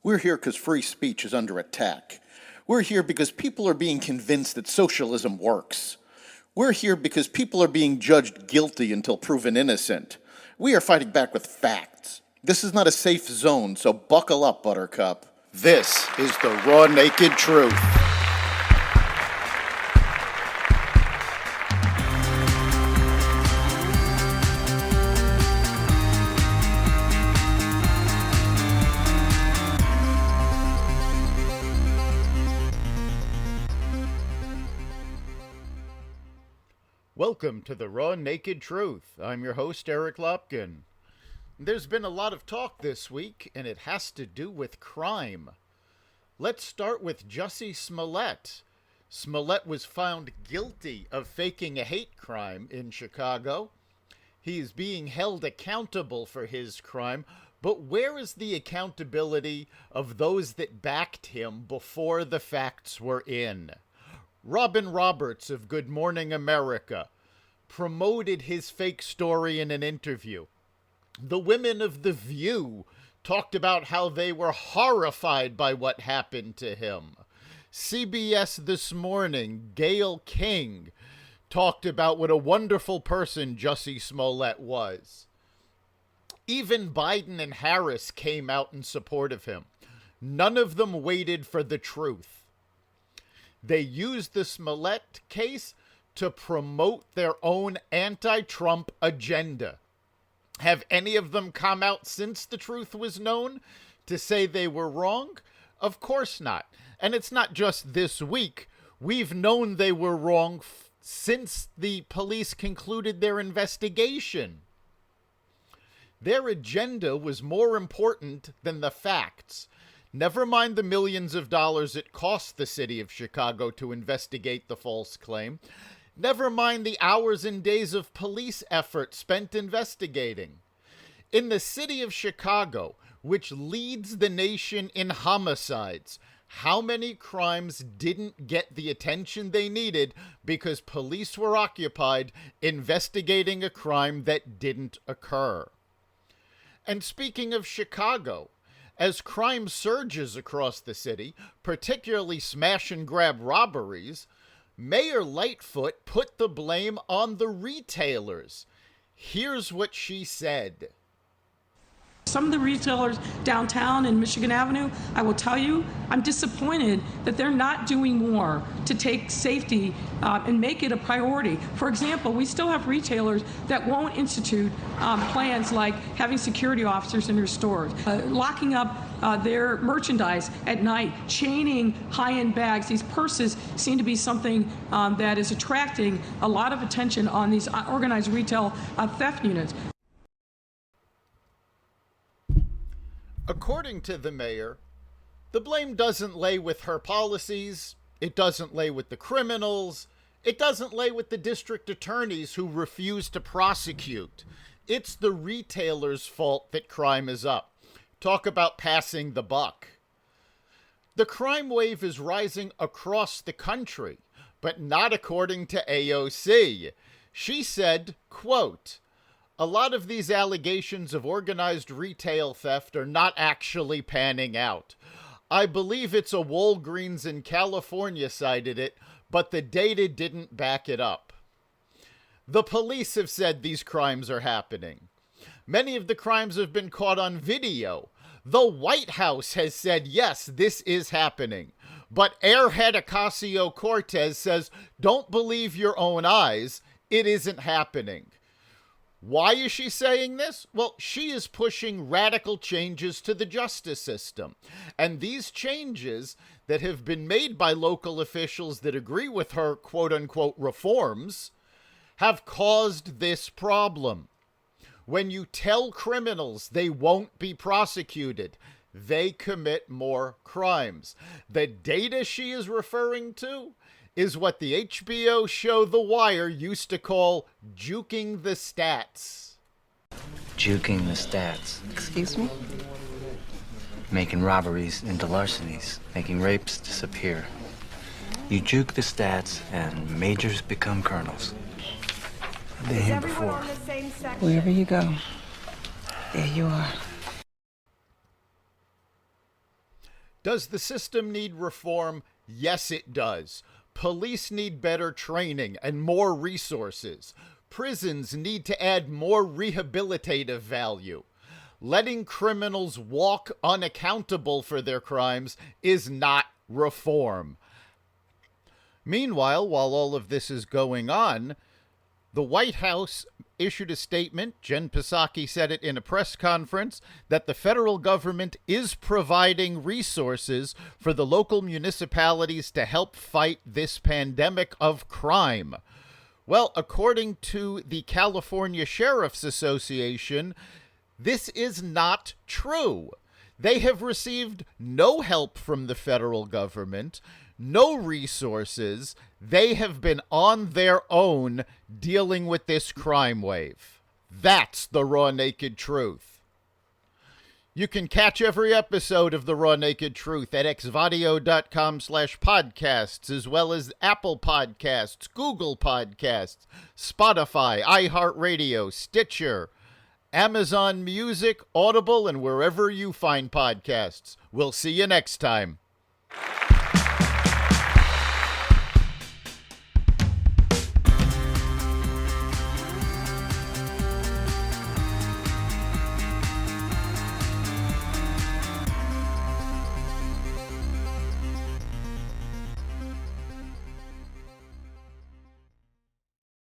We're here because free speech is under attack. We're here because people are being convinced that socialism works. We're here because people are being judged guilty until proven innocent. We are fighting back with facts. This is not a safe zone, so buckle up, Buttercup. This is the raw, naked truth. Welcome to the Raw Naked Truth. I'm your host, Eric Lopkin. There's been a lot of talk this week, and it has to do with crime. Let's start with Jussie Smolett. Smolett was found guilty of faking a hate crime in Chicago. He is being held accountable for his crime, but where is the accountability of those that backed him before the facts were in? Robin Roberts of Good Morning America promoted his fake story in an interview. The women of The View talked about how they were horrified by what happened to him. CBS This Morning, Gayle King, talked about what a wonderful person Jussie Smolett was. Even Biden and Harris came out in support of him. None of them waited for the truth. They used the Smolett case to promote their own anti-Trump agenda. Have any of them come out since the truth was known to say they were wrong? Of course not. And it's not just this week. We've known they were wrong since the police concluded their investigation. Their agenda was more important than the facts. Never mind the millions of dollars it cost the city of Chicago to investigate the false claim. Never mind the hours and days of police effort spent investigating. In the city of Chicago, which leads the nation in homicides, how many crimes didn't get the attention they needed because police were occupied investigating a crime that didn't occur? And speaking of Chicago, as crime surges across the city, particularly smash and grab robberies, Mayor Lightfoot put the blame on the retailers. Here's what she said. Some of the retailers downtown in Michigan Avenue, I will tell you, I'm disappointed that they're not doing more to take safety and make it a priority. For example, we still have retailers that won't institute plans like having security officers in their stores, locking up their merchandise at night, chaining high-end bags. These purses seem to be something that is attracting a lot of attention on these organized retail theft units. According to the mayor, the blame doesn't lay with her policies, it doesn't lay with the criminals, it doesn't lay with the district attorneys who refuse to prosecute. It's the retailers' fault that crime is up. Talk about passing the buck. The crime wave is rising across the country, but not according to AOC. She said, quote, "A lot of these allegations of organized retail theft are not actually panning out. I believe it's a Walgreens in California cited it, but the data didn't back it up." The police have said these crimes are happening. Many of the crimes have been caught on video. The White House has said, yes, this is happening. But Airhead Ocasio-Cortez says, don't believe your own eyes. It isn't happening. Why is she saying this? Well, she is pushing radical changes to the justice system. And these changes that have been made by local officials that agree with her quote-unquote reforms have caused this problem. When you tell criminals they won't be prosecuted, they commit more crimes. The data she is referring to is what the HBO show The Wire used to call juking the stats. Juking the stats. Excuse me? Making robberies into larcenies, making rapes disappear. You juke the stats and majors become colonels. I've been here before. Wherever you go, there you are. Does the system need reform? Yes, it does. Police need better training and more resources. Prisons need to add more rehabilitative value. Letting criminals walk unaccountable for their crimes is not reform. Meanwhile, while all of this is going on, the White House issued a statement. Jen Psaki said it in a press conference that the federal government is providing resources for the local municipalities to help fight this pandemic of crime. Well, according to the California Sheriff's Association, this is not true. They have received no help from the federal government, no resources. They have been on their own dealing with this crime wave. That's the raw naked truth. You can catch every episode of The Raw Naked Truth at xvadio.com/podcasts, as well as Apple Podcasts, Google Podcasts, Spotify, iHeartRadio, Stitcher, Amazon Music, Audible, and wherever you find podcasts. We'll see you next time.